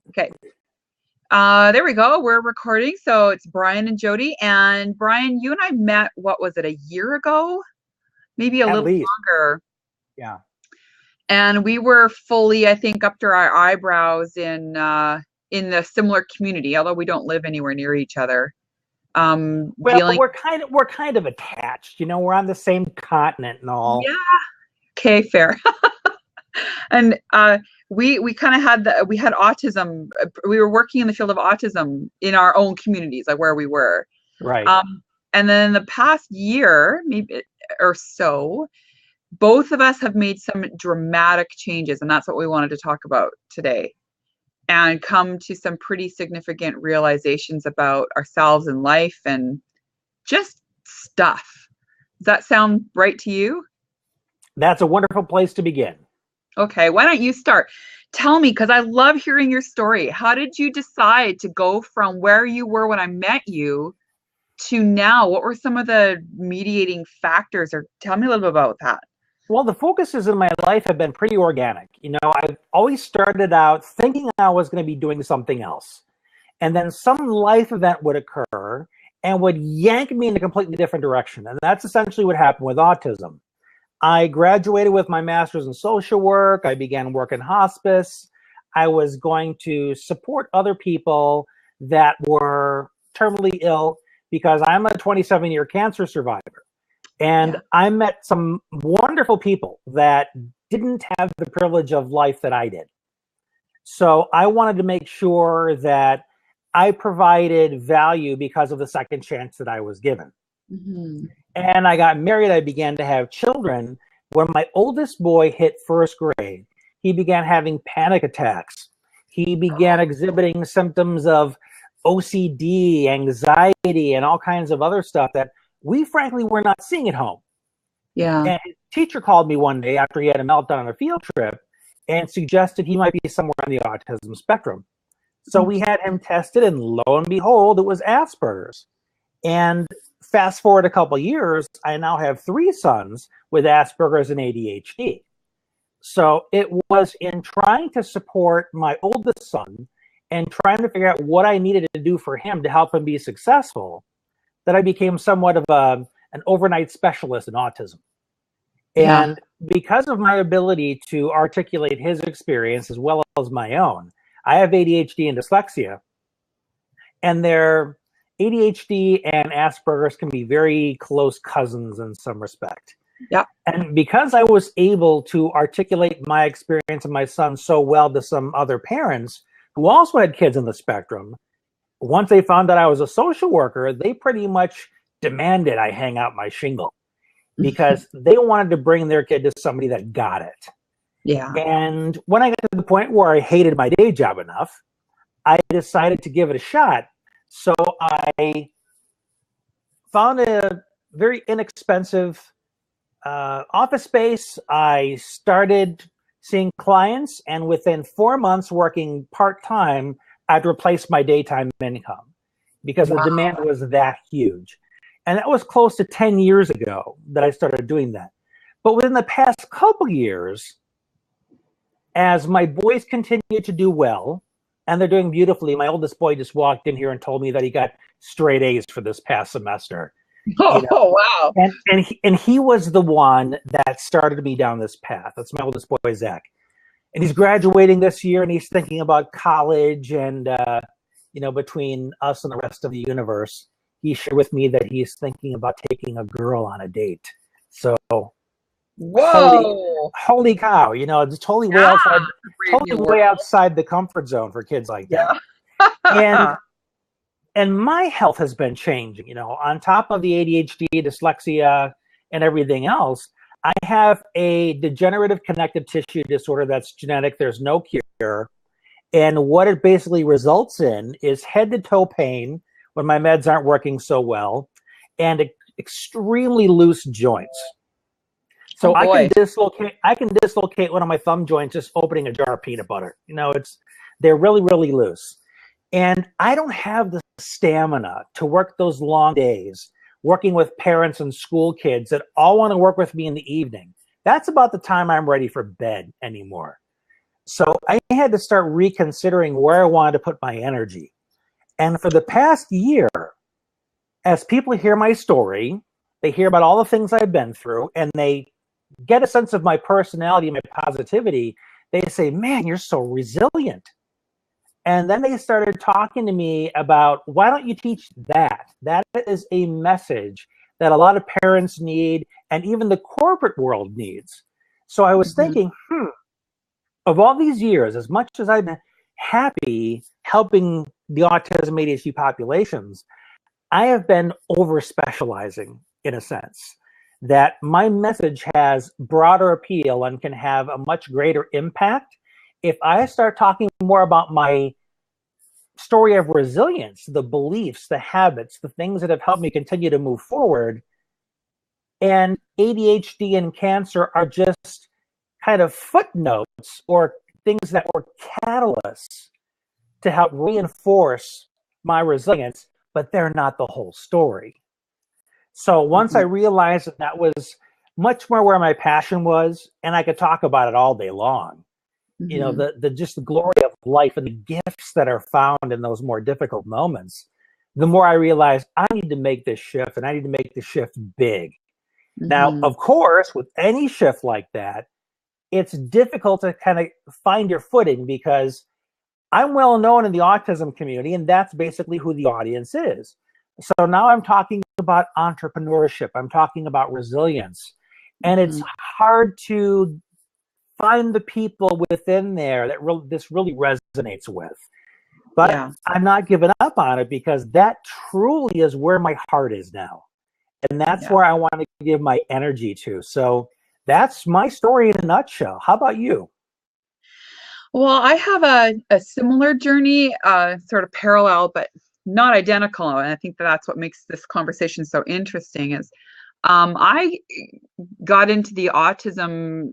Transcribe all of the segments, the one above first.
Okay. There we go. We're recording. So it's Brian and Jody. And Brian, you and I met, what was it, a year ago? Maybe a At little least. longer. Yeah. And we were fully, I think, up to our eyebrows in the similar community, although we don't live anywhere near each other. Well, Dealing, we're kind of attached. We're on the same continent and all. yeah, okay, fair. And we kind of had we had autism. We were working in the field of autism in our own communities, like where we were. Right. And then in the past year, maybe or so, both of us have made some dramatic changes, and that's what we wanted to talk about today, and come to some pretty significant realizations about ourselves and life and just stuff. Does that sound right to you? That's a wonderful place to begin. Okay, why don't you start? Tell me, because I love hearing your story. How did you decide to go from where you were when I met you to now? What were some of the mediating factors, or tell me a little bit about that? Well, the focuses in my life have been pretty organic. I've always started out thinking I was going to be doing something else. And then some life event would occur and would yank me in a completely different direction. And that's essentially what happened with autism. I graduated with my master's in social work. I began work in hospice. I was going to support other people that were terminally ill because I'm a 27-year cancer survivor. And Yeah. I met some wonderful people that didn't have the privilege of life that I did. So I wanted to make sure that I provided value because of the second chance that I was given. Mm-hmm. And I got married. I began to have children. When my oldest boy hit first grade, he began having panic attacks. He began exhibiting symptoms of OCD, anxiety, and all kinds of other stuff that we frankly were not seeing at home. Yeah. And his teacher called me one day after he had a meltdown on a field trip and suggested he might be somewhere on the autism spectrum. So we had him tested, and lo and behold, it was Asperger's. And fast forward a couple years, I now have 3 sons with Asperger's and ADHD. So it was in trying to support my oldest son and trying to figure out what I needed to do for him to help him be successful that I became somewhat of an overnight specialist in autism. Yeah. And because of my ability to articulate his experience as well as my own, I have ADHD and dyslexia, and their ADHD and Asperger's can be very close cousins in some respect. Yeah. And because I was able to articulate my experience and my son so well to some other parents who also had kids on the spectrum, once they found that I was a social worker, they pretty much demanded I hang out my shingle because they wanted to bring their kid to somebody that got it. Yeah. And when I got to the point where I hated my day job enough, I decided to give it a shot. So I found a very inexpensive office space. I started seeing clients, and within 4 months working part-time, I'd replace my daytime income because the demand was that huge. And that was close to 10 years ago that I started doing that. But within the past couple years, as my boys continue to do well, and they're doing beautifully, my oldest boy just walked in here and told me that he got straight A's for this past semester. Oh, wow. And he was the one that started me down this path. That's my oldest boy, Zach. And he's graduating this year, and he's thinking about college. And, between us and the rest of the universe, he shared with me that he's thinking about taking a girl on a date. So, Whoa. holy cow, it's totally way outside the comfort zone for kids like that. Yeah. And my health has been changing, on top of the ADHD, dyslexia, and everything else. I have a degenerative connective tissue disorder that's genetic. There's no cure. And what it basically results in is head to toe pain when my meds aren't working so well, and extremely loose joints. So I can dislocate one of my thumb joints just opening a jar of peanut butter. They're really, really loose. And I don't have the stamina to work those long days, working with parents and school kids that all want to work with me in the evening. That's about the time I'm ready for bed anymore. So I had to start reconsidering where I wanted to put my energy. And for the past year, as people hear my story, they hear about all the things I've been through, and they get a sense of my personality and my positivity. They say, man, you're so resilient. And then they started talking to me about, why don't you teach that? That is a message that a lot of parents need, and even the corporate world needs. So I was Mm-hmm. thinking, of all these years, as much as I've been happy helping the autism ADHD populations, I have been over specializing in a sense that my message has broader appeal and can have a much greater impact if I start talking more about my story of resilience, the beliefs, the habits, the things that have helped me continue to move forward. And ADHD and cancer are just kind of footnotes or things that were catalysts to help reinforce my resilience, but they're not the whole story. So once I Mm-hmm. realized that that was much more where my passion was, and I could talk about it all day long, you know, Mm-hmm. the just the glory of life and the gifts that are found in those more difficult moments, the more I realized I need to make this shift, and I need to make the shift big. Now, Mm-hmm. of course, with any shift like that, it's difficult to kind of find your footing because I'm well known in the autism community, and that's basically who the audience is. So now I'm talking about entrepreneurship, I'm talking about resilience, and it's Mm-hmm. hard to find the people within there that this really resonates with. But Yeah. I'm not giving up on it because that truly is where my heart is now. And that's Yeah. where I want to give my energy to. So that's my story in a nutshell. How about you? Well, I have a similar journey, sort of parallel, but not identical. And I think that's what makes this conversation so interesting is I got into the autism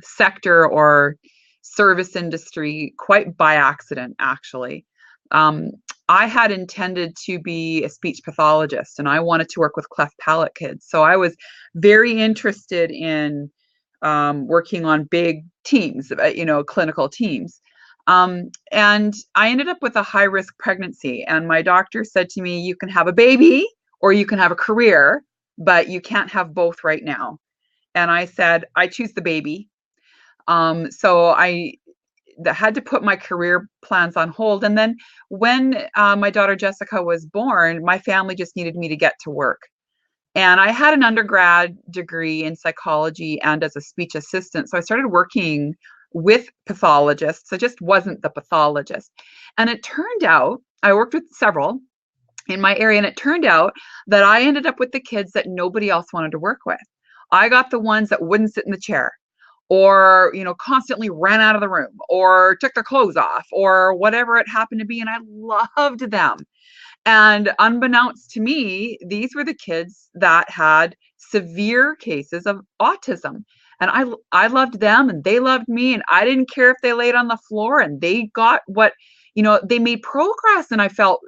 sector or service industry quite by accident, actually. Um, I had intended to be a speech pathologist and I wanted to work with cleft palate kids. So I was very interested in working on big teams, clinical teams. And I ended up with a high risk pregnancy. And my doctor said to me, you can have a baby or you can have a career, but you can't have both right now. And I said, I choose the baby. So I had to put my career plans on hold. And then when my daughter Jessica was born, my family just needed me to get to work. And I had an undergrad degree in psychology and as a speech assistant. So I started working with pathologists. I just wasn't the pathologist. And it turned out, I worked with several in my area, and it turned out that I ended up with the kids that nobody else wanted to work with. I got the ones that wouldn't sit in the chair or, constantly ran out of the room or took their clothes off or whatever it happened to be. And I loved them. And unbeknownst to me, these were the kids that had severe cases of autism. And I loved them and they loved me. And I didn't care if they laid on the floor and they got what, they made progress. And I felt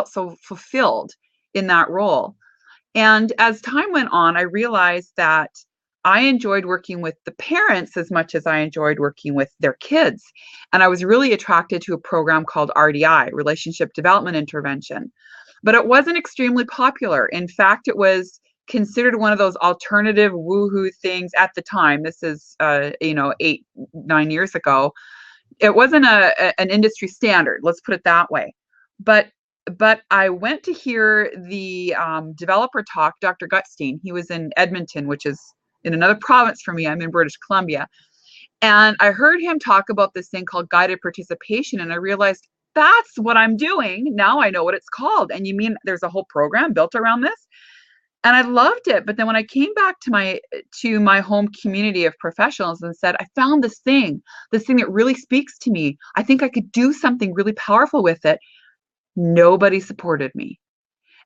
so fulfilled in that role. And as time went on, I realized that I enjoyed working with the parents as much as I enjoyed working with their kids. And I was really attracted to a program called RDI, Relationship Development Intervention. But it wasn't extremely popular. In fact, it was considered one of those alternative woohoo things at the time. This is, 8, 9 years ago. It wasn't an industry standard. Let's put it that way. But I went to hear the developer talk, Dr. Gutstein. He was in Edmonton, which is in another province for me. I'm in British Columbia. And I heard him talk about this thing called guided participation. And I realized that's what I'm doing. Now I know what it's called. And you mean there's a whole program built around this? And I loved it. But then when I came back to my home community of professionals and said, I found this thing that really speaks to me. I think I could do something really powerful with it. Nobody supported me.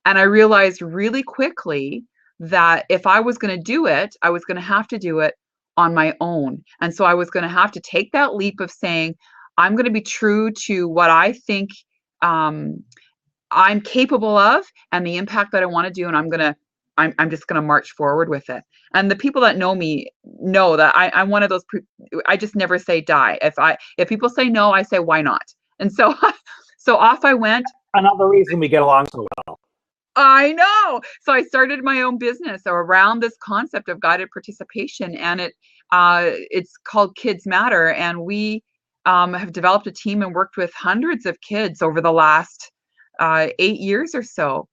And I realized really quickly that if I was going to do it, I was going to have to do it on my own. And so I was going to have to take that leap of saying, I'm going to be true to what I think I'm capable of and the impact that I want to do. And I'm going to I'm just going to march forward with it. And the people that know me know that I'm one of those. I just never say die. If people say no, I say why not. And so so off I went. Another reason we get along so well. I know. So I started my own business around this concept of guided participation, and it's called Kids Matter, and we have developed a team and worked with hundreds of kids over the last 8 years or so.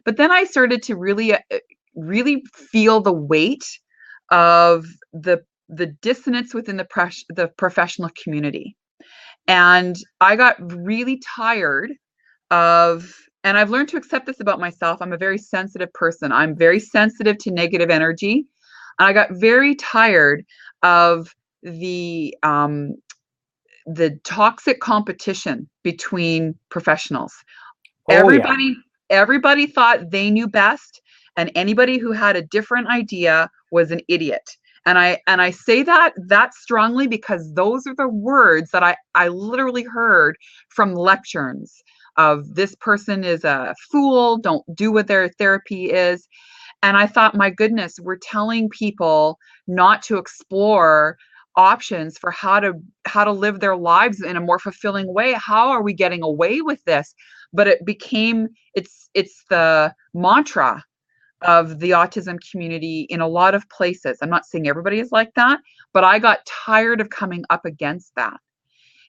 But then I started to really feel the weight of the dissonance within the professional community, and I got really tired of, and I've learned to accept this about myself. I'm a very sensitive person. I'm very sensitive to negative energy. And I got very tired of the toxic competition between professionals. Oh, Everybody, yeah. everybody thought they knew best, and anybody who had a different idea was an idiot. And I say that strongly because those are the words that I literally heard from lecturns of this person is a fool, don't do what their therapy is. And I thought, my goodness, we're telling people not to explore options for how to live their lives in a more fulfilling way. How are we getting away with this? But it became it's the mantra of the autism community in a lot of places. I'm not saying everybody is like that, but I got tired of coming up against that.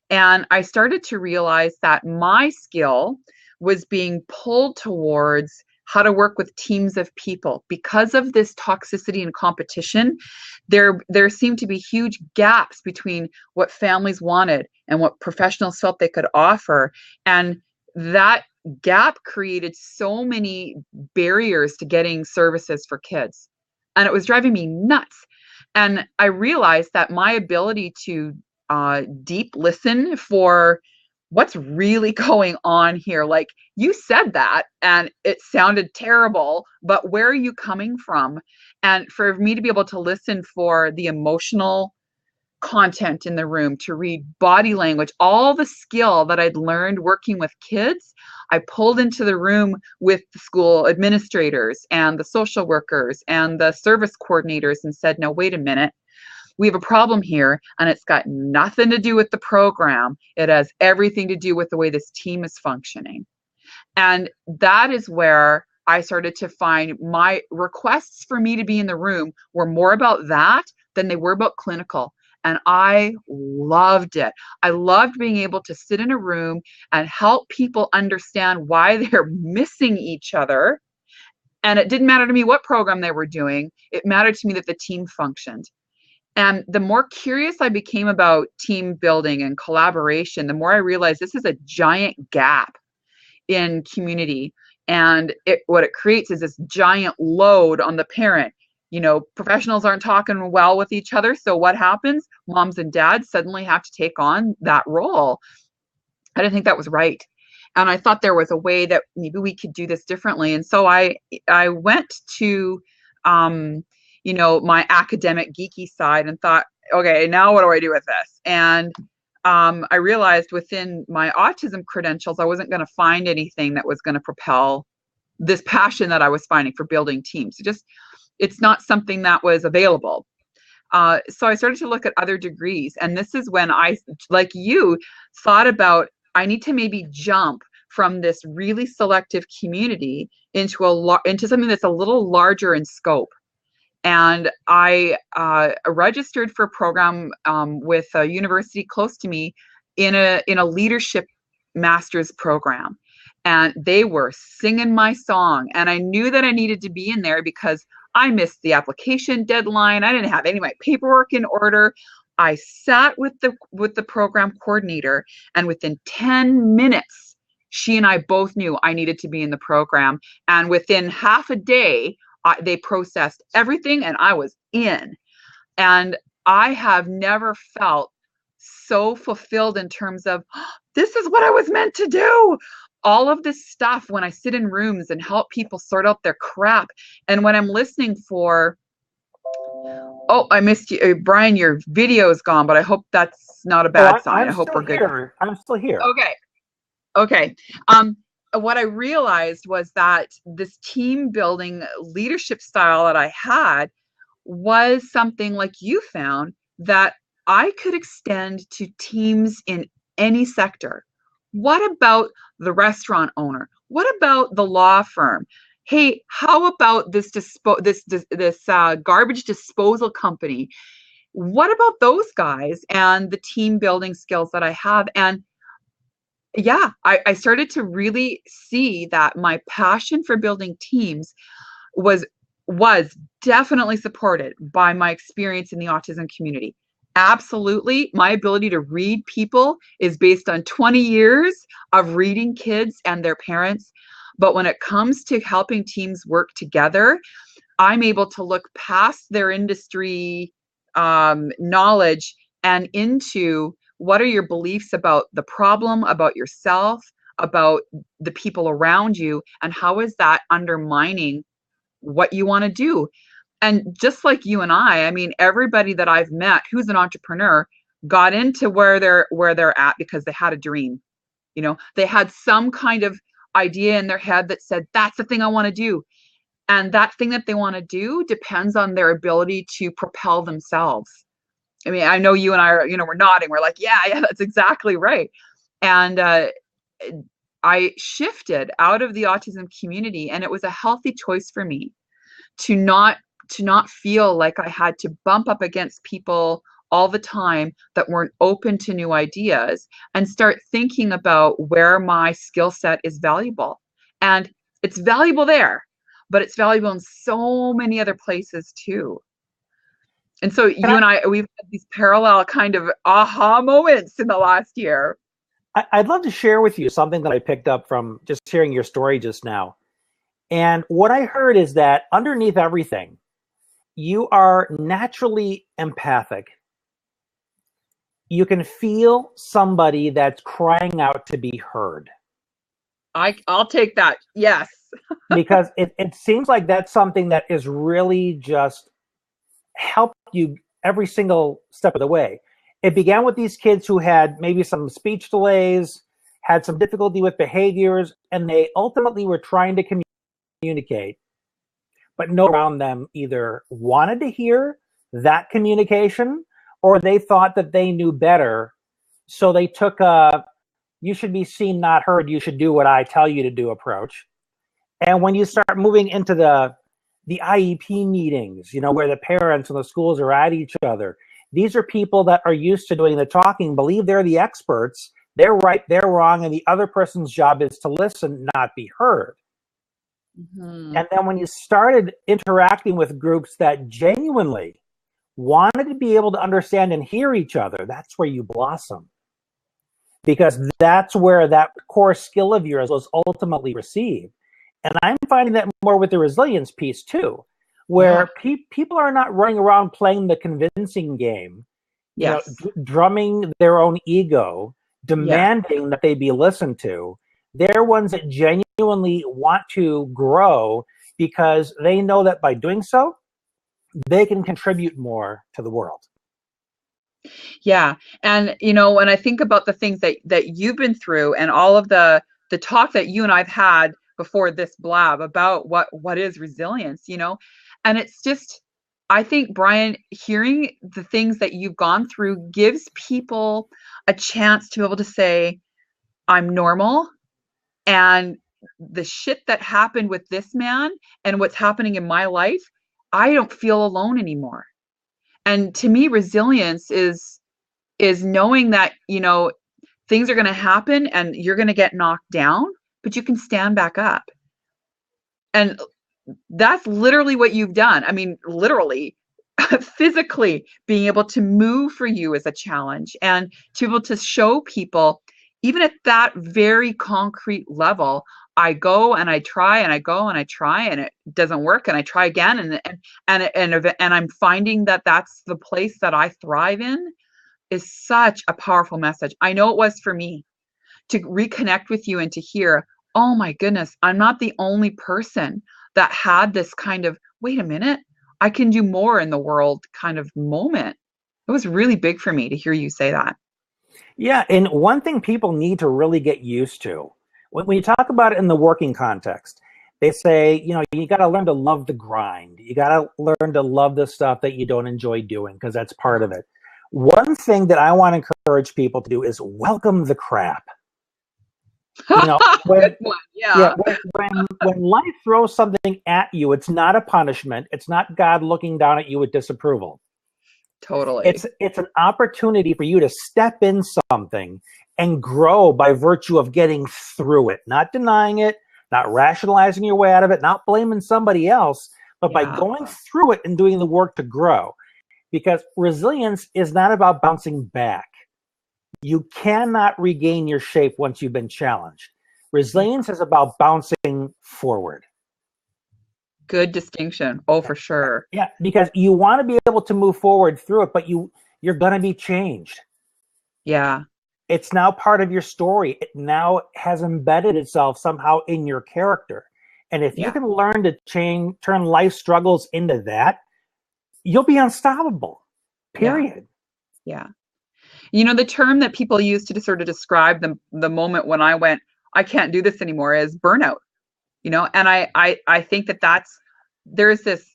And I started to realize that my skill was being pulled towards how to work with teams of people. Because of this toxicity and competition, there seemed to be huge gaps between what families wanted and what professionals felt they could offer. And that gap created so many barriers to getting services for kids. And it was driving me nuts. And I realized that my ability to deep listen for what's really going on here. Like, you said that and it sounded terrible, but where are you coming from? And for me to be able to listen for the emotional content in the room, to read body language, all the skill that I'd learned working with kids, I pulled into the room with the school administrators and the social workers and the service coordinators and said, no, wait a minute. We have a problem here, and it's got nothing to do with the program. It has everything to do with the way this team is functioning. And that is where I started to find my requests for me to be in the room were more about that than they were about clinical. And I loved it. I loved being able to sit in a room and help people understand why they're missing each other. And it didn't matter to me what program they were doing. It mattered to me that the team functioned. And the more curious I became about team building and collaboration, the more I realized this is a giant gap in community. And what it creates is this giant load on the parent. You know, professionals aren't talking well with each other. So what happens? Moms and dads suddenly have to take on that role. I didn't think that was right. And I thought there was a way that maybe we could do this differently. And so I went to my academic geeky side and thought, okay, now what do I do with this? And I realized within my autism credentials, I wasn't going to find anything that was going to propel this passion that I was finding for building teams. It's not something that was available. So I started to look at other degrees. And this is when I, like you, thought about, I need to maybe jump from this really selective community into something that's a little larger in scope. And I registered for a program with a university close to me in a leadership master's program. And they were singing my song. And I knew that I needed to be in there because I missed the application deadline. I didn't have any of my paperwork in order. I sat with the program coordinator, and within 10 minutes, she and I both knew I needed to be in the program. And within half a day, they processed everything and I was in. And I have never felt so fulfilled in terms of, this is what I was meant to do. All of this stuff when I sit in rooms and help people sort out their crap. And when I'm listening for, oh, I missed you. Brian, your video is gone, but I hope that's not a bad sign. I hope we're good. I'm still here. Okay. Okay. what I realized was that this team building leadership style that I had was something like you found that I could extend to teams in any sector. What about the restaurant owner? What about the law firm? Hey, how about this garbage disposal company? What about those guys and the team building skills that I have? And yeah, I started to really see that my passion for building teams was was definitely supported by my experience in the autism community. Absolutely, my ability to read people is based on 20 years of reading kids and their parents. But when it comes to helping teams work together, I'm able to look past their industry knowledge and into what are your beliefs about the problem, about yourself, about the people around you, and how is that undermining what you want to do. And just like you and I mean, everybody that I've met who's an entrepreneur got into where they're at because they had a dream. They had some kind of idea in their head that said, that's the thing I want to do. And that thing that they want to do depends on their ability to propel themselves. I mean, I know you and I are, we're nodding. We're like, yeah, that's exactly right. And I shifted out of the autism community, and it was a healthy choice for me to not feel like I had to bump up against people all the time that weren't open to new ideas, and start thinking about where my skill set is valuable. And it's valuable there, but it's valuable in so many other places too. And so Can you and I, we've had these parallel kind of aha moments in the last year. I'd love to share with you something that I picked up from just hearing your story just now. And what I heard is that underneath everything, you are naturally empathic. You can feel somebody that's crying out to be heard. I'll take that. Yes. Because it seems like that's something that is really just helped you every single step of the way. It began with these kids who had maybe some speech delays, had some difficulty with behaviors, and they ultimately were trying to communicate, but no one around them either wanted to hear that communication or they thought that they knew better. So they took a, you should be seen, not heard, you should do what I tell you to do approach. And when you start moving into the IEP meetings, where the parents and the schools are at each other, these are people that are used to doing the talking, believe they're the experts, they're right, they're wrong, and the other person's job is to listen, not be heard. Mm-hmm. And then when you started interacting with groups that genuinely wanted to be able to understand and hear each other, that's where you blossom. Because that's where that core skill of yours was ultimately received. And I'm finding that more with the resilience piece too, where people are not running around playing the convincing game, drumming their own ego, demanding that they be listened to. They're ones that genuinely want to grow because they know that by doing so, they can contribute more to the world. Yeah. And, when I think about the things that you've been through and all of the talk that you and I've had before this blab about what is resilience, and it's just, I think, Brian, hearing the things that you've gone through gives people a chance to be able to say, I'm normal, and the shit that happened with this man and what's happening in my life, I don't feel alone anymore. And to me, resilience is knowing that, things are going to happen and you're going to get knocked down, but you can stand back up. And that's literally what you've done. I mean, literally, physically being able to move for you is a challenge, and to be able to show people, even at that very concrete level, I go and I try and I go and I try and it doesn't work and I try again and I'm finding that that's the place that I thrive in, is such a powerful message. I know it was for me to reconnect with you and to hear, oh my goodness, I'm not the only person that had this kind of, wait a minute, I can do more in the world kind of moment. It was really big for me to hear you say that. Yeah, and one thing people need to really get used to when you talk about it in the working context, they say, you got to learn to love the grind. You got to learn to love the stuff that you don't enjoy doing, because that's part of it. One thing that I want to encourage people to do is welcome the crap. Good one. Yeah. When life throws something at you, it's not a punishment. It's not God looking down at you with disapproval. Totally. It's an opportunity for you to step in something and grow by virtue of getting through it, not denying it, not rationalizing your way out of it, not blaming somebody else, but by going through it and doing the work to grow. Because resilience is not about bouncing back. You cannot regain your shape once you've been challenged. Resilience is about bouncing forward. Good distinction. Oh, for sure. Yeah, because you want to be able to move forward through it, but you're going to be changed. Yeah. It's now part of your story. It now has embedded itself somehow in your character. And if you can learn to turn life struggles into that, you'll be unstoppable. Period. Yeah. The term that people use to sort of describe the moment when I went, I can't do this anymore, is burnout. And I think there's this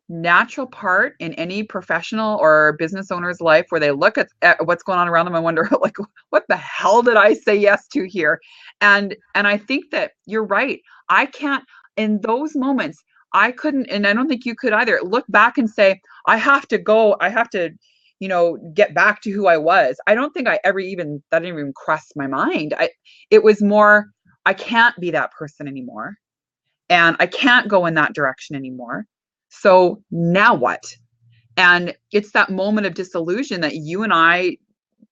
natural part in any professional or business owner's life where they look at what's going on around them and wonder, like, what the hell did I say yes to here? And I think that you're right. I can't, in those moments, I couldn't, and I don't think you could either, look back and say, I have to get back to who I was. I don't think that didn't even cross my mind. It was more, I can't be that person anymore. And I can't go in that direction anymore. So now what? And it's that moment of disillusion that you and I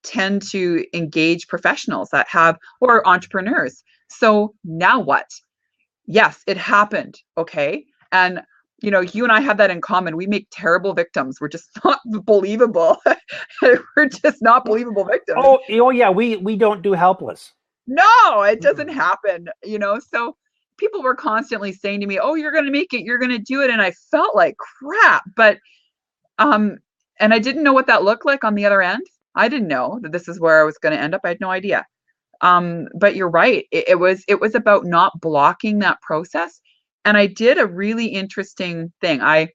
tend to engage professionals that have, or entrepreneurs. So now what? Yes, it happened. Okay. And you and I have that in common. We make terrible victims. We're just not believable. We're just not believable victims. Oh yeah. We don't do helpless. No, it doesn't happen. So people were constantly saying to me, oh, you're going to make it, you're going to do it. And I felt like crap, but, and I didn't know what that looked like on the other end. I didn't know that this is where I was going to end up. I had no idea. But you're right. It was about not blocking that process. And I did a really interesting thing. I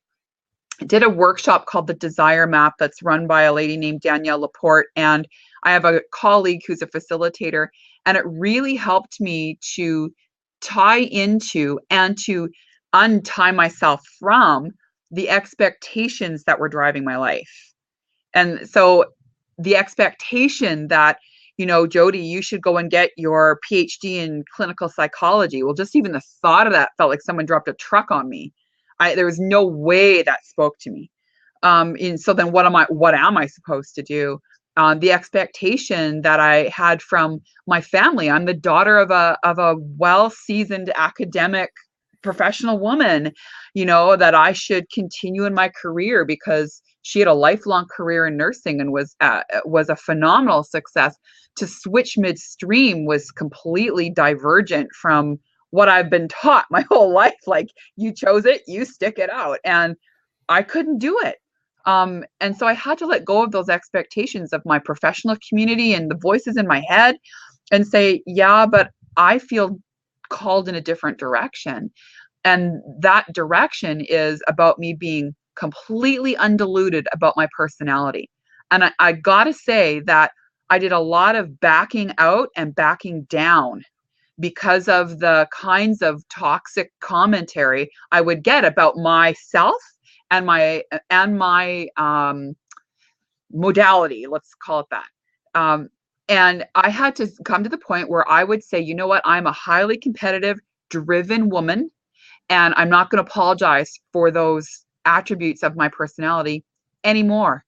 did a workshop called the Desire Map that's run by a lady named Danielle Laporte. And I have a colleague who's a facilitator, and it really helped me to tie into and to untie myself from the expectations that were driving my life. And so the expectation that, Jodi, you should go and get your PhD in clinical psychology. Well, just even the thought of that felt like someone dropped a truck on me. There was no way that spoke to me. And so then what am I supposed to do? The expectation that I had from my family. I'm the daughter of a well-seasoned academic professional woman, that I should continue in my career because she had a lifelong career in nursing and was a phenomenal success. To switch midstream was completely divergent from what I've been taught my whole life. Like, you chose it, you stick it out. And I couldn't do it. And so I had to let go of those expectations of my professional community and the voices in my head and say, yeah, but I feel called in a different direction. And that direction is about me being completely undiluted about my personality. And I got to say that I did a lot of backing out and backing down because of the kinds of toxic commentary I would get about myself and my modality, let's call it that. And I had to come to the point where I would say, you know what, I'm a highly competitive, driven woman, and I'm not going to apologize for those attributes of my personality anymore.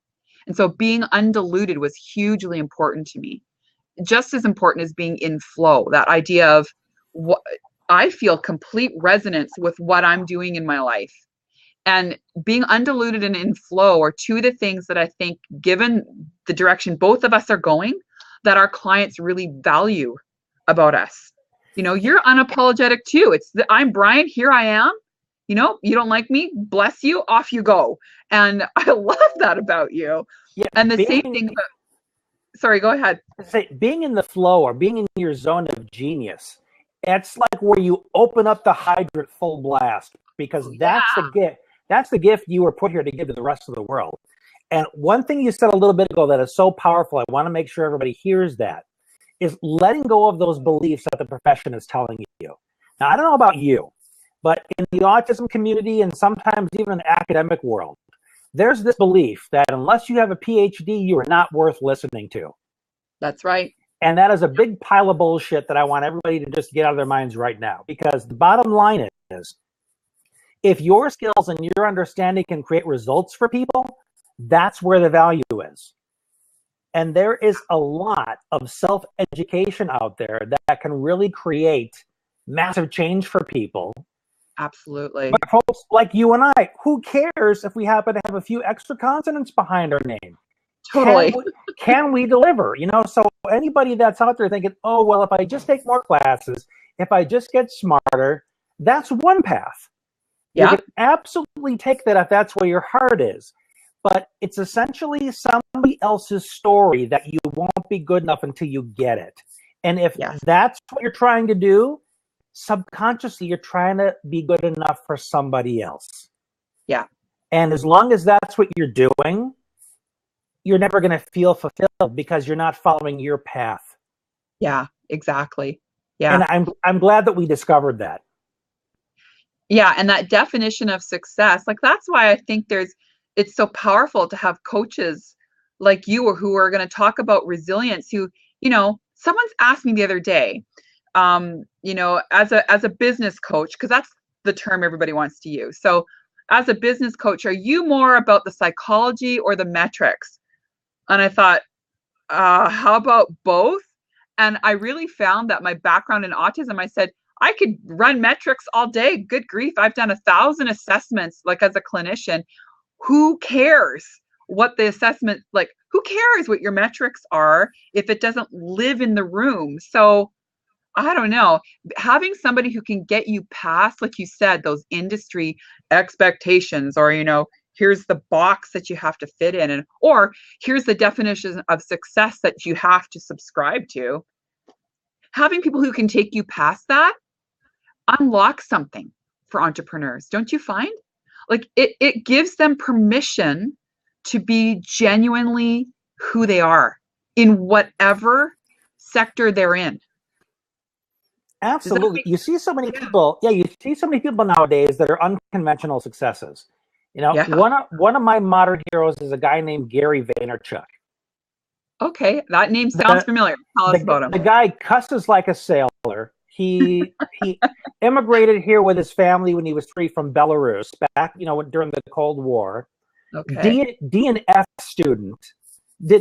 And so being undiluted was hugely important to me. Just as important as being in flow, that idea of what I feel complete resonance with what I'm doing in my life. And being undiluted and in flow are two of the things that I think, given the direction both of us are going, that our clients really value about us. You're unapologetic too. I'm Brian, here I am. You don't like me, bless you, off you go. And I love that about you. Yeah, and the same thing about, sorry, go ahead. Being in the flow or being in your zone of genius It's like where you open up the hydrant full blast, because that's the gift. That's the gift you were put here to give to the rest of the world. And one thing you said a little bit ago that is so powerful, I want to make sure everybody hears that, is letting go of those beliefs that the profession is telling you. Now, I don't know about you, but in the autism community and sometimes even in the academic world, there's this belief that unless you have a PhD, you are not worth listening to. That's right. And that is a big pile of bullshit that I want everybody to just get out of their minds right now. Because the bottom line is, if your skills and your understanding can create results for people, that's where the value is. And there is a lot of self-education out there that can really create massive change for people. Absolutely. But folks like you and I, who cares if we happen to have a few extra consonants behind our name? Totally. Can we deliver? You know, so anybody that's out there thinking, oh, well, if I just take more classes, if I just get smarter, that's one path. Yeah. You can absolutely take that if that's where your heart is. But it's essentially somebody else's story that you won't be good enough until you get it. And if that's what you're trying to do, subconsciously you're trying to be good enough for somebody else. Yeah. And as long as that's what you're doing, you're never going to feel fulfilled because you're not following your path. Yeah, exactly. Yeah. And I'm glad that we discovered that. Yeah, and that definition of success, like that's why I think it's so powerful to have coaches like you who are going to talk about resilience, who, you know, someone's asked me the other day, you know, as a business coach, because that's the term everybody wants to use. So as a business coach, are you more about the psychology or the metrics? And I thought, how about both? And I really found that my background in autism, I said, I could run metrics all day. Good grief. I've done 1,000 assessments, like as a clinician. Who cares what the assessment, like, who cares what your metrics are if it doesn't live in the room? So I don't know, having somebody who can get you past, like you said, those industry expectations, or, you know, here's the box that you have to fit in, and or here's the definition of success that you have to subscribe to. Having people who can take you past that unlocks something for entrepreneurs, don't you find? Like it gives them permission to be genuinely who they are in whatever sector they're in. Absolutely. You see so many people, you see so many people nowadays that are unconventional successes. You know, one of my modern heroes is a guy named Gary Vaynerchuk. Okay, that name sounds familiar. Tell us about him. The guy cusses like a sailor. He immigrated here with his family when he was 3 from Belarus back, you know, during the Cold War. Okay. D and F student.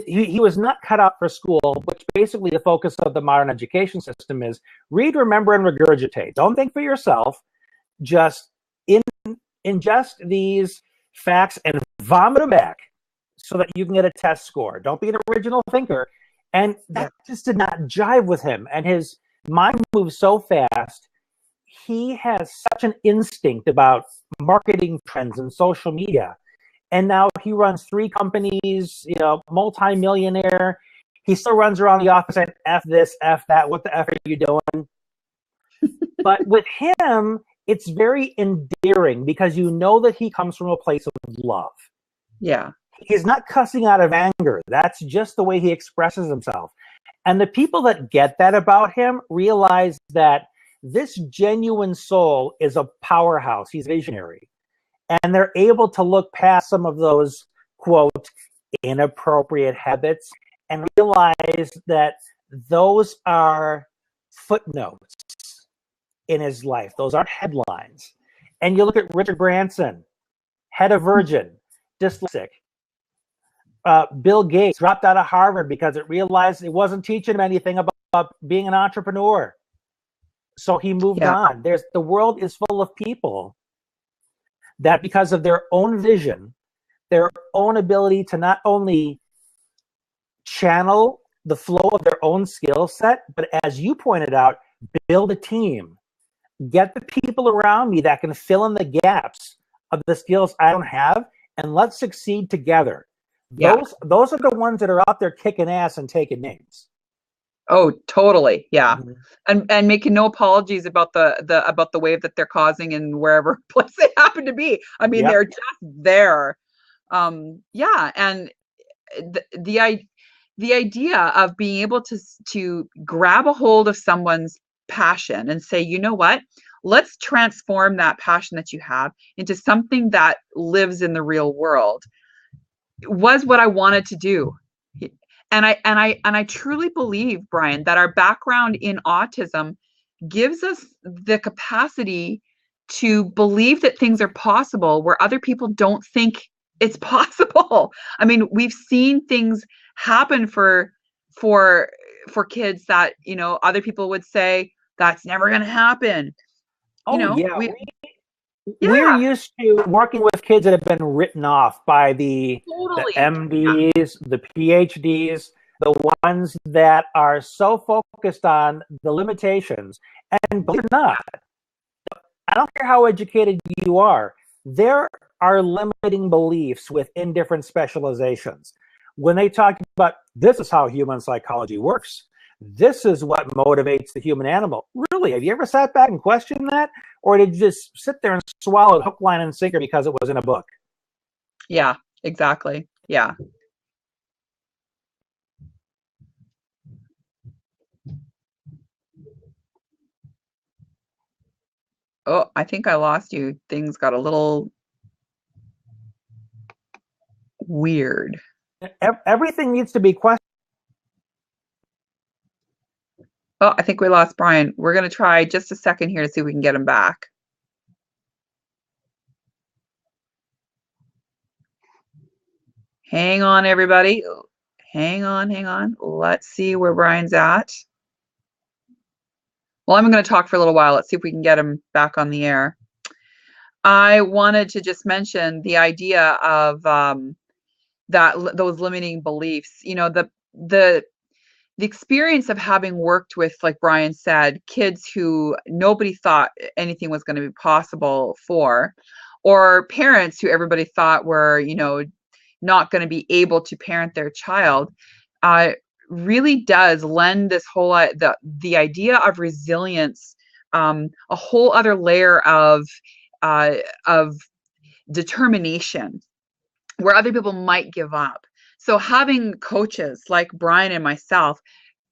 He was not cut out for school, which basically the focus of the modern education system is read, remember, and regurgitate. Don't think for yourself. Just ingest these facts and vomit them back so that you can get a test score. Don't be an original thinker. And that just did not jive with him. And his mind moves so fast. He has such an instinct about marketing trends and social media. And now he runs 3 companies, you know, multi-millionaire. He still runs around the office and F this, F that. What the F are you doing? But with him, it's very endearing because you know that he comes from a place of love. Yeah. He's not cussing out of anger. That's just the way he expresses himself. And the people that get that about him realize that this genuine soul is a powerhouse. He's visionary. And they're able to look past some of those, quote, inappropriate habits and realize that those are footnotes in his life. Those aren't headlines. And you look at Richard Branson, head of Virgin, dyslexic. Bill Gates dropped out of Harvard because it realized it wasn't teaching him anything about being an entrepreneur. So he moved on. The world is full of people that because of their own vision, their own ability to not only channel the flow of their own skill set, but as you pointed out, build a team. Get the people around me that can fill in the gaps of the skills I don't have, and let's succeed together. Those are the ones that are out there kicking ass and taking names. Oh, totally. Yeah. Mm-hmm. And making no apologies about the wave that they're causing in wherever place they happen to be. I mean, Yep. they're just there. Yeah, and the idea of being able to grab a hold of someone's passion and say, you know what? Let's transform that passion that you have into something that lives in the real world was what I wanted to do. And I truly believe, Brian, that our background in autism gives us the capacity to believe that things are possible where other people don't think it's possible. I mean, we've seen things happen for for kids that, other people would say that's never going to happen. Oh yeah, We we're yeah, used to working with kids that have been written off by the totally. MDs, the PhDs, the ones that are so focused on the limitations. And believe it or not, I don't care how educated you are, there are limiting beliefs within different specializations. When they talk about this is how human psychology works, this is what motivates the human animal. Really, have you ever sat back and questioned that? Or did you just sit there and swallow it hook, line, and sinker because it was in a book? Yeah, exactly. Yeah. Oh, I think I lost you. Things got a little weird. Everything needs to be questioned. Oh, I think we lost Brian. We're going to try just a second here to see if we can get him back. Hang on, everybody. Hang on, hang on. Let's see where Brian's at. Well, I'm going to talk for a little while. Let's see if we can get him back on the air. I wanted to just mention the idea of those limiting beliefs. The experience of having worked with, like Brian said, kids who nobody thought anything was going to be possible for, or parents who everybody thought were, not going to be able to parent their child, uh, really does lend this whole the idea of resilience, a whole other layer uh, of determination where other people might give up. So having coaches like Brian and myself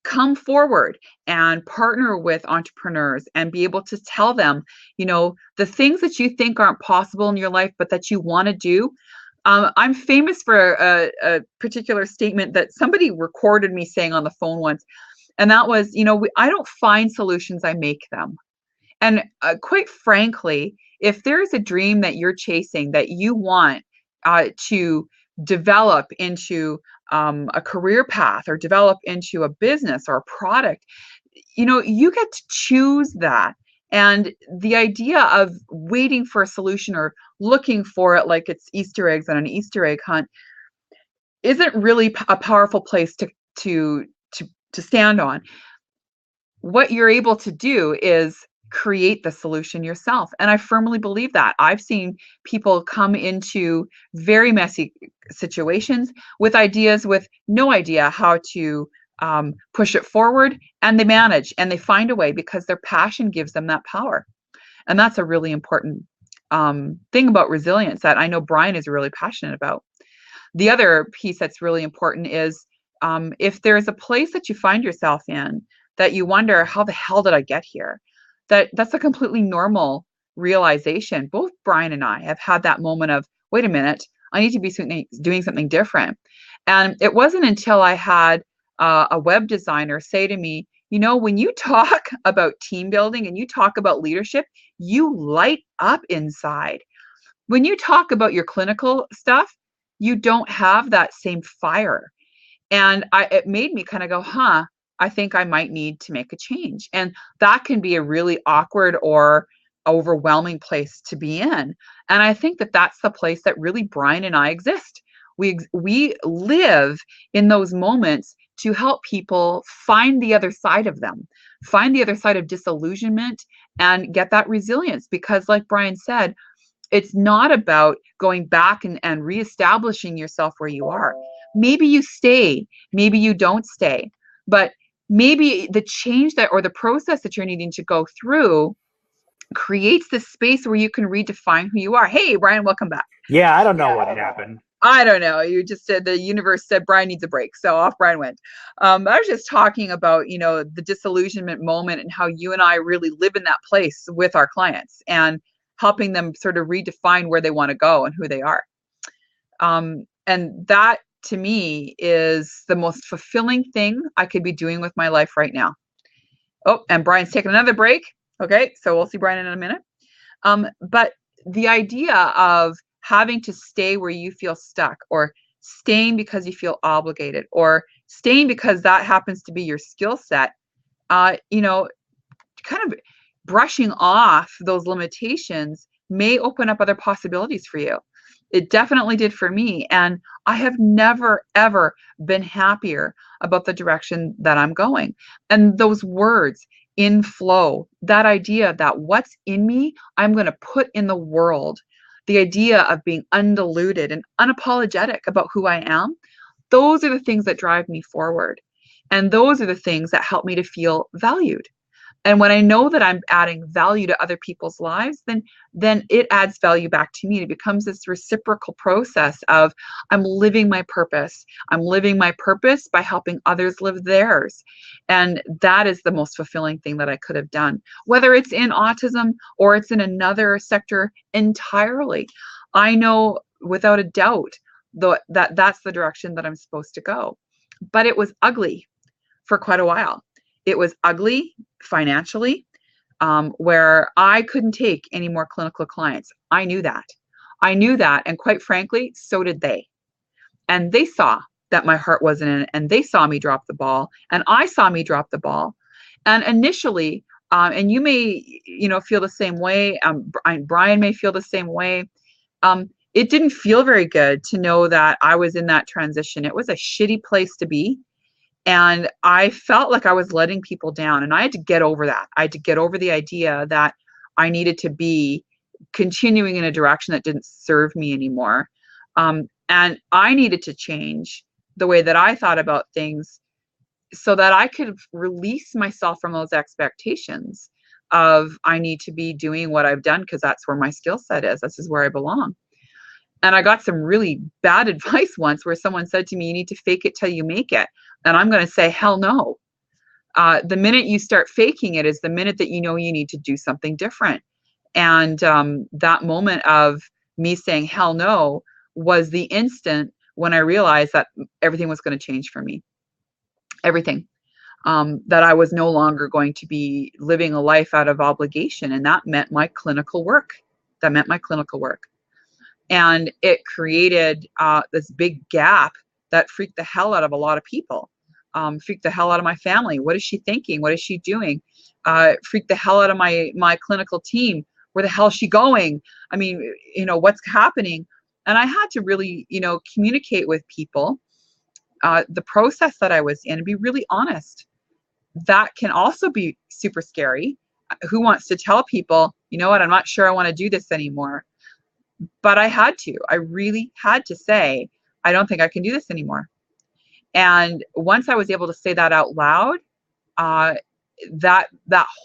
come forward and partner with entrepreneurs and be able to tell them, the things that you think aren't possible in your life, but that you want to do. I'm famous for a particular statement that somebody recorded me saying on the phone once. And that was, I don't find solutions, I make them. And quite frankly, if there's a dream that you're chasing that you want to develop into a career path or develop into a business or a product, you get to choose that. And the idea of waiting for a solution or looking for it like it's Easter eggs on an Easter egg hunt isn't really a powerful place to to stand on. What you're able to do is create the solution yourself. And I firmly believe that. I've seen people come into very messy situations with ideas with no idea how to push it forward, and they manage and they find a way because their passion gives them that power. And that's a really important thing about resilience that I know Brian is really passionate about. The other piece that's really important is if there's a place that you find yourself in that you wonder, how the hell did I get here? That's a completely normal realization. Both Brian and I have had that moment of, wait a minute, I need to be doing something different. And it wasn't until I had a web designer say to me, when you talk about team building and you talk about leadership, you light up inside. When you talk about your clinical stuff, you don't have that same fire. And it made me kind of go, I think I might need to make a change. And that can be a really awkward or overwhelming place to be in. And I think that that's the place that really Brian and I exist. We live in those moments to help people find the other side of them, find the other side of disillusionment and get that resilience. Because like Brian said, it's not about going back and reestablishing yourself where you are. Maybe you stay, maybe you don't stay, but maybe the change that, or the process that you're needing to go through, creates this space where you can redefine who you are. Hey, Brian, welcome back. Yeah, I don't know what happened. I don't know. You just said the universe said Brian needs a break, so off Brian went. I was just talking about, the disillusionment moment and how you and I really live in that place with our clients and helping them sort of redefine where they want to go and who they are. And that to me is the most fulfilling thing I could be doing with my life right now. Oh, and Brian's taking another break. Okay, so we'll see Brian in a minute. But the idea of having to stay where you feel stuck, or staying because you feel obligated, or staying because that happens to be your skill set, kind of brushing off those limitations may open up other possibilities for you. It definitely did for me. And I have never, ever been happier about the direction that I'm going. And those words, in flow, that idea that what's in me, I'm going to put in the world, the idea of being undiluted and unapologetic about who I am, those are the things that drive me forward. And those are the things that help me to feel valued. And when I know that I'm adding value to other people's lives, then it adds value back to me. It becomes this reciprocal process of I'm living my purpose. I'm living my purpose by helping others live theirs. And that is the most fulfilling thing that I could have done, whether it's in autism or it's in another sector entirely. I know without a doubt that that's the direction that I'm supposed to go. But it was ugly for quite a while. It was ugly financially, where I couldn't take any more clinical clients. I knew that. And quite frankly, so did they. And they saw that my heart wasn't in it, and they saw me drop the ball, and I saw me drop the ball. And initially, and you may, feel the same way. Brian may feel the same way. It didn't feel very good to know that I was in that transition. It was a shitty place to be. And I felt like I was letting people down, and I had to get over that. I had to get over the idea that I needed to be continuing in a direction that didn't serve me anymore. And I needed to change the way that I thought about things so that I could release myself from those expectations of I need to be doing what I've done because that's where my skill set is. This is where I belong. And I got some really bad advice once where someone said to me, you need to fake it till you make it. And I'm going to say, hell no. The minute you start faking it is the minute that you know you need to do something different. And that moment of me saying hell no was the instant when I realized that everything was going to change for me. Everything. That I was no longer going to be living a life out of obligation. And that meant my clinical work. And it created this big gap that freaked the hell out of a lot of people, freaked the hell out of my family. What is she thinking? What is she doing? Freaked the hell out of my clinical team. Where the hell is she going? I mean, what's happening? And I had to really, communicate with people the process that I was in and be really honest. That can also be super scary. Who wants to tell people, you know what, I'm not sure I want to do this anymore. But I had to. I really had to say, I don't think I can do this anymore. And once I was able to say that out loud, that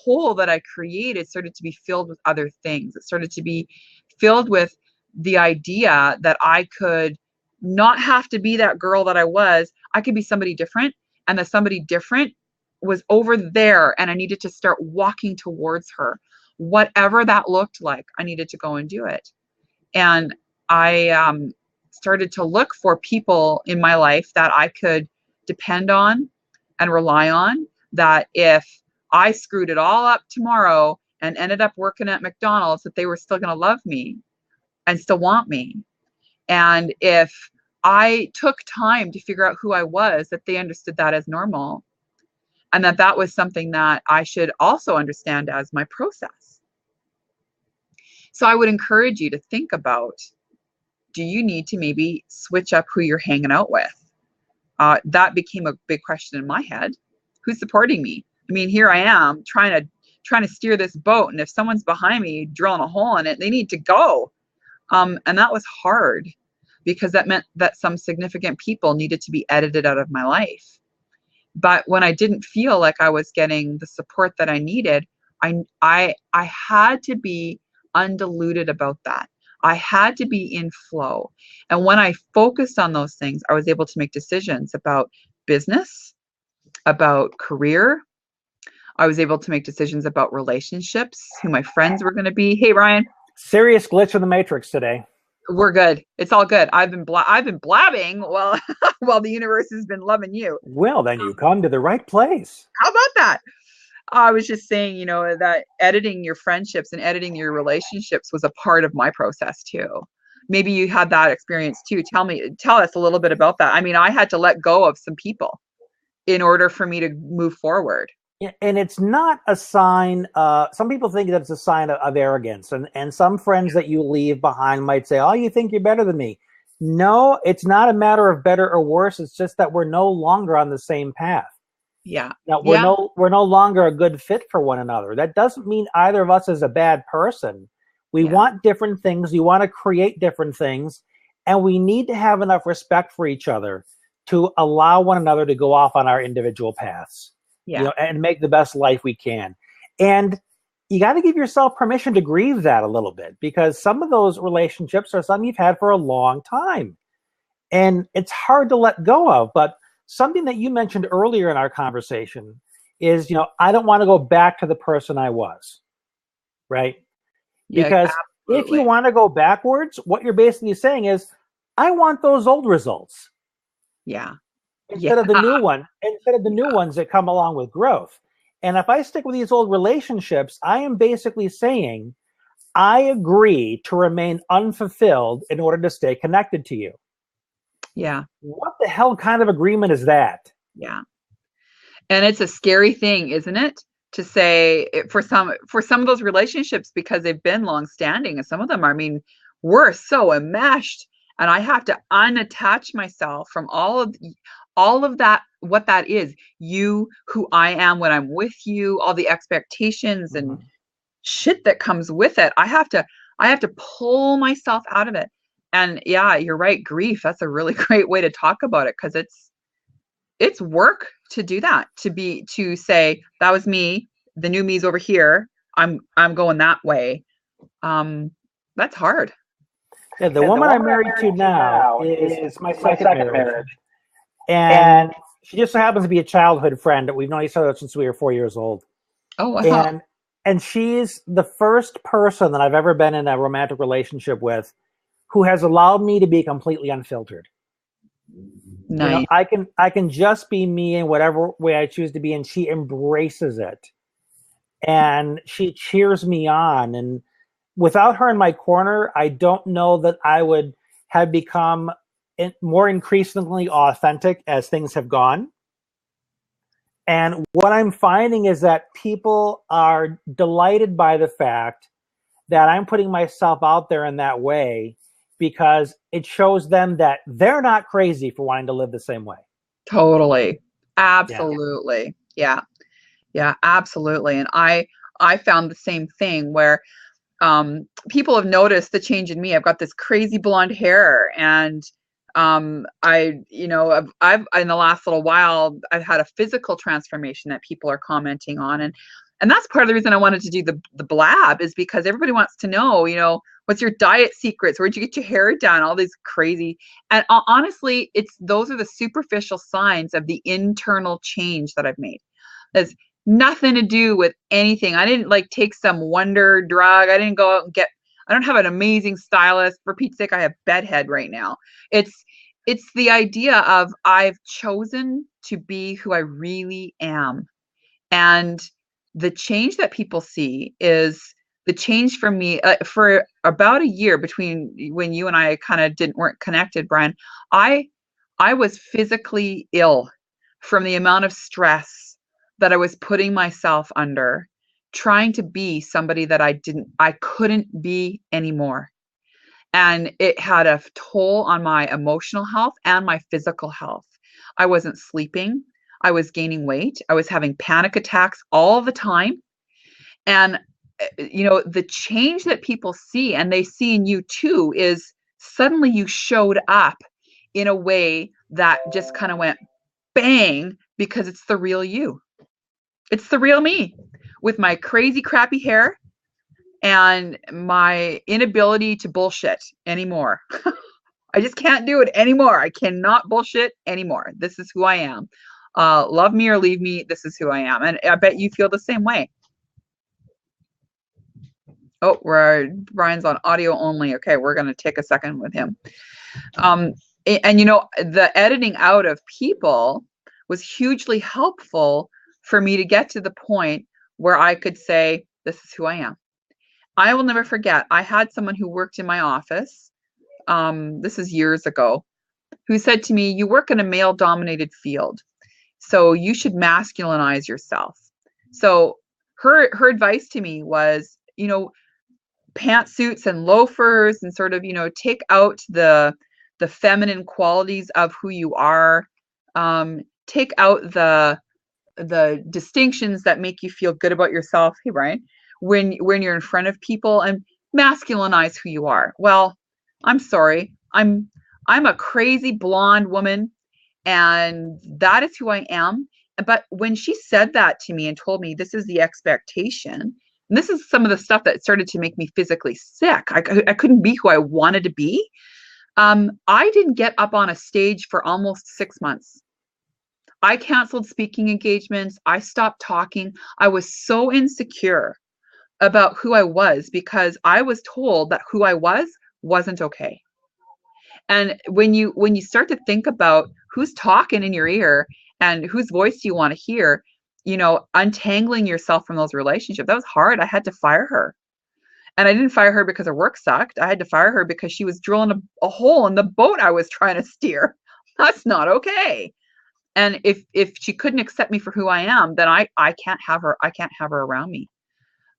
hole that I created started to be filled with other things. It started to be filled with the idea that I could not have to be that girl that I was. I could be somebody different, and that somebody different was over there, and I needed to start walking towards her. Whatever that looked like, I needed to go and do it. And I started to look for people in my life that I could depend on and rely on, that if I screwed it all up tomorrow and ended up working at McDonald's, that they were still going to love me and still want me. And if I took time to figure out who I was, that they understood that as normal, and that was something that I should also understand as my process. So I would encourage you to think about, do you need to maybe switch up who you're hanging out with? That became a big question in my head. Who's supporting me? I mean, here I am trying to steer this boat, and if someone's behind me drilling a hole in it, they need to go. And that was hard, because that meant that some significant people needed to be edited out of my life. But when I didn't feel like I was getting the support that I needed, I had to be undiluted about that. I had to be in flow. And when I focused on those things, I was able to make decisions about business, about career. I was able to make decisions about relationships, who my friends were going to be. Hey, Ryan. Serious glitch in the matrix today. We're good. It's all good. I've been blabbing while while the universe has been loving you. Well, then you come to the right place. How about that? I was just saying, that editing your friendships and editing your relationships was a part of my process too. Maybe you had that experience too. Tell us a little bit about that. I mean, I had to let go of some people in order for me to move forward. And it's not a sign. Some people think that it's a sign of arrogance, and some friends that you leave behind might say, "Oh, you think you're better than me." No, it's not a matter of better or worse. It's just that we're no longer on the same path. Yeah. Now we're no longer a good fit for one another. That doesn't mean either of us is a bad person. We want different things. We want to create different things, and we need to have enough respect for each other to allow one another to go off on our individual paths. Yeah. And make the best life we can. And you got to give yourself permission to grieve that a little bit, because some of those relationships are something you've had for a long time. And it's hard to let go of. But something that you mentioned earlier in our conversation is, I don't want to go back to the person I was. Right? Because if you want to go backwards, what you're basically saying is, I want those old results. Yeah. Instead of the new ones that come along with growth. And if I stick with these old relationships, I am basically saying I agree to remain unfulfilled in order to stay connected to you. Yeah. What the hell kind of agreement is that? Yeah. And it's a scary thing, isn't it? To say for some of those relationships, because they've been long standing, and some of them, I mean, we're so enmeshed, and I have to unattach myself from all of that, what that is, you, who I am when I'm with you, all the expectations and shit that comes with it. I have to pull myself out of it. And yeah, you're right. Grief. That's a really great way to talk about it, because it's work to do that, to say that was me. The new me's over here. I'm going that way. That's hard. Yeah, the woman I'm married to now is my second marriage. And she just so happens to be a childhood friend that we've known each other since we were 4 years old. Oh, wow. And she's the first person that I've ever been in a romantic relationship with who has allowed me to be completely unfiltered. Nice. I can just be me in whatever way I choose to be, and she embraces it. And she cheers me on. And without her in my corner, I don't know that I would have become more increasingly authentic as things have gone. And what I'm finding is that people are delighted by the fact that I'm putting myself out there in that way, because it shows them that they're not crazy for wanting to live the same way. Totally. Absolutely. Yeah. Yeah, absolutely. And I found the same thing where people have noticed the change in me. I've got this crazy blonde hair, and I've in the last little while, I've had a physical transformation that people are commenting on, and that's part of the reason I wanted to do the blab, is because everybody wants to know, what's your diet secrets? Where'd you get your hair done? All these crazy, and honestly, those are the superficial signs of the internal change that I've made. There's nothing to do with anything. I didn't take take some wonder drug. I didn't go out and I don't have an amazing stylist. For Pete's sake, I have bedhead right now. It's the idea of I've chosen to be who I really am. And the change that people see is the change for me. For about a year between when you and I kind of weren't connected, Brian, I was physically ill from the amount of stress that I was putting myself under, trying to be somebody that I couldn't be anymore. And it had a toll on my emotional health and my physical health. I wasn't sleeping. I was gaining weight. I was having panic attacks all the time. And, the change that people see, and they see in you too, is suddenly you showed up in a way that just kind of went bang because it's the real you. It's the real me with my crazy, crappy hair and my inability to bullshit anymore. I just can't do it anymore. I cannot bullshit anymore. This is who I am. Love me or leave me. This is who I am. And I bet you feel the same way. Oh, Brian's on audio only. Okay, we're going to take a second with him. And you know, the editing out of people was hugely helpful for me to get to the point where I could say, this is who I am. I will never forget, I had someone who worked in my office, this is years ago, who said to me, you work in a male-dominated field, so you should masculinize yourself. So her advice to me was, you know, pantsuits and loafers and sort of, you know, take out the feminine qualities of who you are. Take out the distinctions that make you feel good about yourself. Hey, Brian, when you're in front of people, and masculinize who you are. Well, I'm sorry. I'm a crazy blonde woman, and that is who I am. But when she said that to me and told me this is the expectation, and this is some of the stuff that started to make me physically sick. I couldn't be who I wanted to be. I didn't get up on a stage for almost 6 months. I canceled speaking engagements. I stopped talking. I was so insecure about who I was because I was told that who I wasn't okay. And when you start to think about who's talking in your ear and whose voice do you want to hear, you know, untangling yourself from those relationships, that was hard. I had to fire her. And I didn't fire her because her work sucked. I had to fire her because she was drilling a hole in the boat I was trying to steer. That's not okay. And if she couldn't accept me for who I am, then I can't have her. I can't have her around me.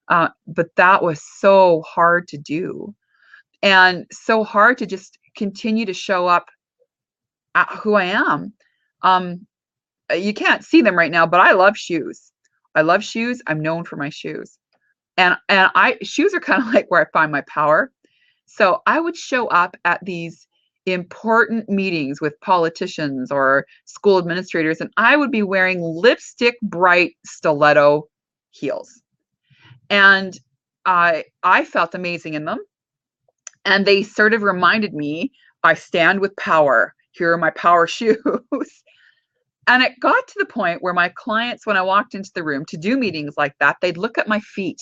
But that was so hard to do, and so hard to just continue to show up at who I am. You can't see them right now, but I love shoes. I love shoes. I'm known for my shoes. And shoes are kind of like where I find my power. So I would show up at these important meetings with politicians or school administrators, and I would be wearing lipstick bright stiletto heels. And I felt amazing in them. And they sort of reminded me, I stand with power. Here are my power shoes. And it got to the point where my clients, when I walked into the room to do meetings like that, they'd look at my feet,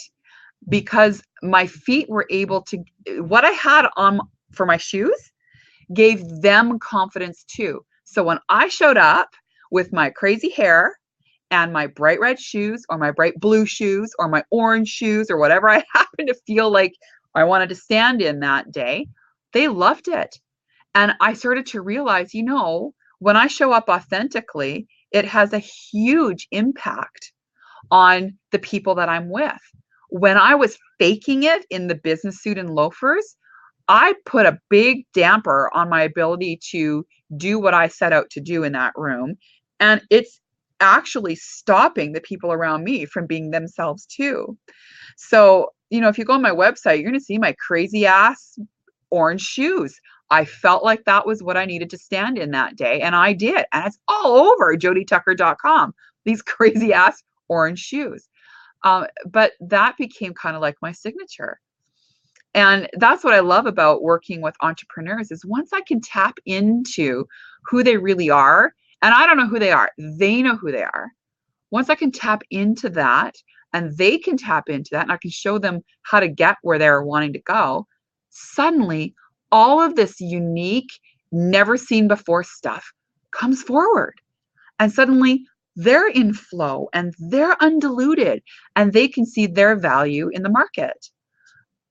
because my feet were able to, what I had on for my shoes gave them confidence too. So when I showed up with my crazy hair and my bright red shoes or my bright blue shoes or my orange shoes or whatever I happened to feel like I wanted to stand in that day, they loved it. And I started to realize, you know, when I show up authentically, it has a huge impact on the people that I'm with. When I was faking it in the business suit and loafers, I put a big damper on my ability to do what I set out to do in that room. And it's actually stopping the people around me from being themselves too. So, you know, if you go on my website, you're going to see my crazy ass orange shoes. I felt like that was what I needed to stand in that day. And I did. And it's all over joditucker.com, these crazy ass orange shoes. But that became kind of like my signature. And that's what I love about working with entrepreneurs is once I can tap into who they really are, and I don't know who they are, they know who they are. Once I can tap into that and they can tap into that and I can show them how to get where they're wanting to go, suddenly all of this unique, never seen before stuff comes forward. And suddenly they're in flow and they're undiluted and they can see their value in the market.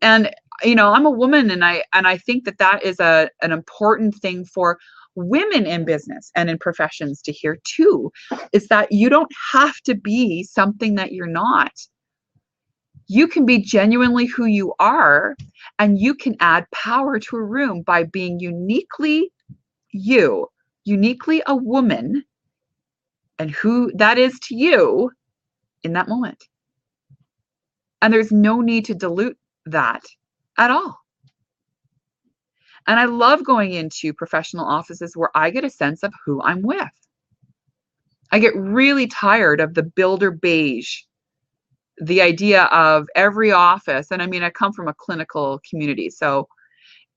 And, you know, I'm a woman and I think that is an important thing for women in business and in professions to hear too, is that you don't have to be something that you're not. You can be genuinely who you are, and you can add power to a room by being uniquely you, uniquely a woman, and who that is to you in that moment. And there's no need to dilute that at all. And I love going into professional offices where I get a sense of who I'm with. I get really tired of the builder beige, the idea of every office. And I mean, I come from a clinical community, so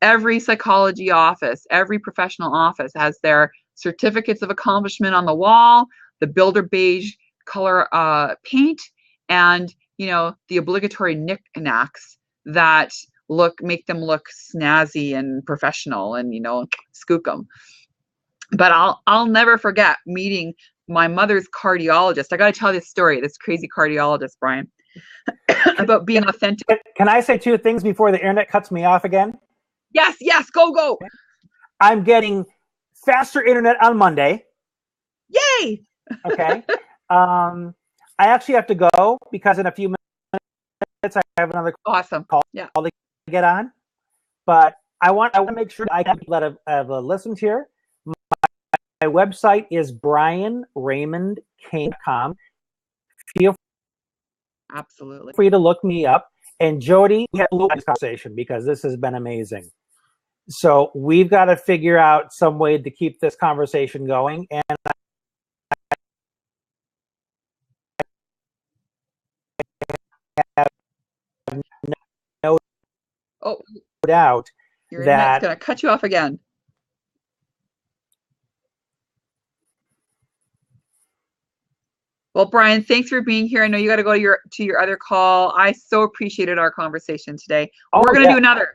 every psychology office, every professional office has their certificates of accomplishment on the wall, the builder beige color paint, and the obligatory knickknacks that make them look snazzy and professional and skookum. But I'll never forget meeting my mother's cardiologist. I got to tell this story, this crazy cardiologist, Brian, about being authentic. Can I say two things before the internet cuts me off again? Yes, go. I'm getting faster internet on Monday. Yay! Okay. I actually have to go because in a few minutes I have another awesome call yeah. to get on. But I want to make sure I have people that have listened here. My website is brianraymondking.com. Feel absolutely free to look me up. And Jodi, we had a little conversation because this has been amazing. So we've got to figure out some way to keep this conversation going. And I have no doubt your internet's going to cut you off again. Well, Brian, thanks for being here. I know you got to go to your other call. I so appreciated our conversation today. We're going to do another.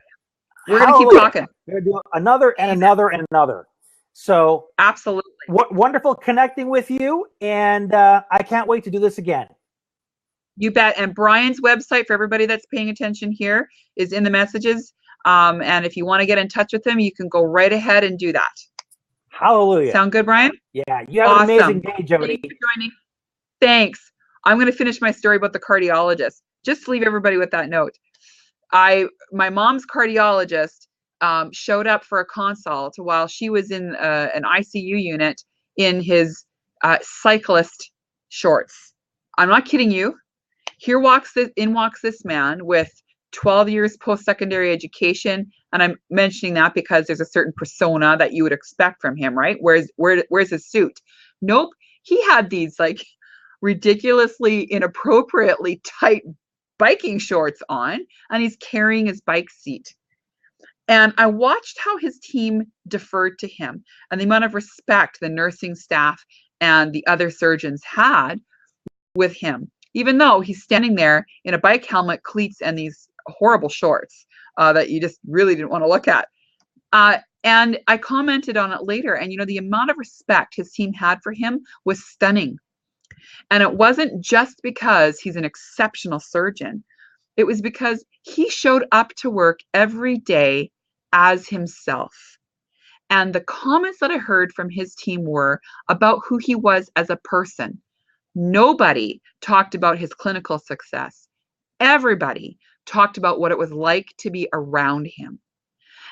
We're going to keep talking. We're going to do another and another and another. So absolutely wonderful connecting with you, and I can't wait to do this again. You bet. And Brian's website, for everybody that's paying attention here, is in the messages. And if you want to get in touch with him, you can go right ahead and do that. Hallelujah. Sound good, Brian? Yeah. You have an amazing day, Jodi. Thanks for joining. Thanks. I'm going to finish my story about the cardiologist. Just to leave everybody with that note. My mom's cardiologist showed up for a consult while she was in an ICU unit in his cyclist shorts. I'm not kidding you. In walks this man with 12 years post-secondary education. And I'm mentioning that because there's a certain persona that you would expect from him, right? Where's his suit? Nope. He had these like ridiculously inappropriately tight biking shorts on, and he's carrying his bike seat. And I watched how his team deferred to him and the amount of respect the nursing staff and the other surgeons had with him, even though he's standing there in a bike helmet, cleats, and these horrible shorts that you just really didn't want to look at. And I commented on it later, and the amount of respect his team had for him was stunning. And it wasn't just because he's an exceptional surgeon. It was because he showed up to work every day as himself. And the comments that I heard from his team were about who he was as a person. Nobody talked about his clinical success. Everybody talked about what it was like to be around him.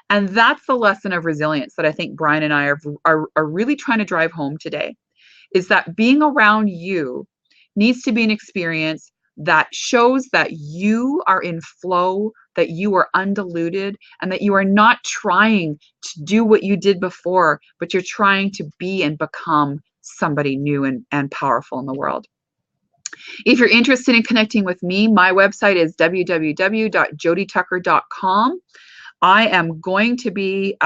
And that's the lesson of resilience that I think Brian and I are really trying to drive home today, is that being around you needs to be an experience that shows that you are in flow, that you are undiluted, and that you are not trying to do what you did before, but you're trying to be and become somebody new and powerful in the world. If you're interested in connecting with me, my website is www.joditucker.com. I am going to be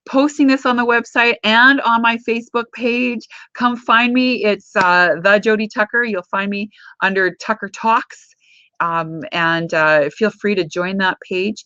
posting this on the website and on my Facebook page. Come find me. It's the Jodi Tucker. You'll find me under Tucker Talks, and feel free to join that page.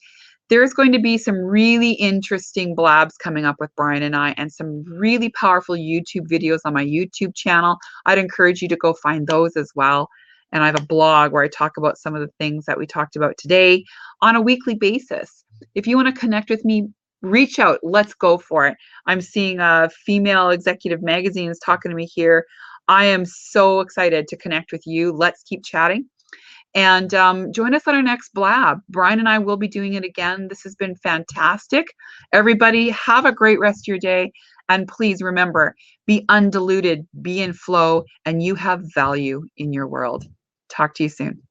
There's going to be some really interesting blabs coming up with Brian and I, and some really powerful YouTube videos on my YouTube channel. I'd encourage you to go find those as well. And I have a blog where I talk about some of the things that we talked about today on a weekly basis. If you want to connect with me, reach out. Let's go for it. I'm seeing Female Executive Magazines talking to me here. I am so excited to connect with you. Let's keep chatting. And join us on our next blab. Brian and I will be doing it again. This has been fantastic. Everybody, have a great rest of your day. And please remember, be undiluted, be in flow, and you have value in your world. Talk to you soon.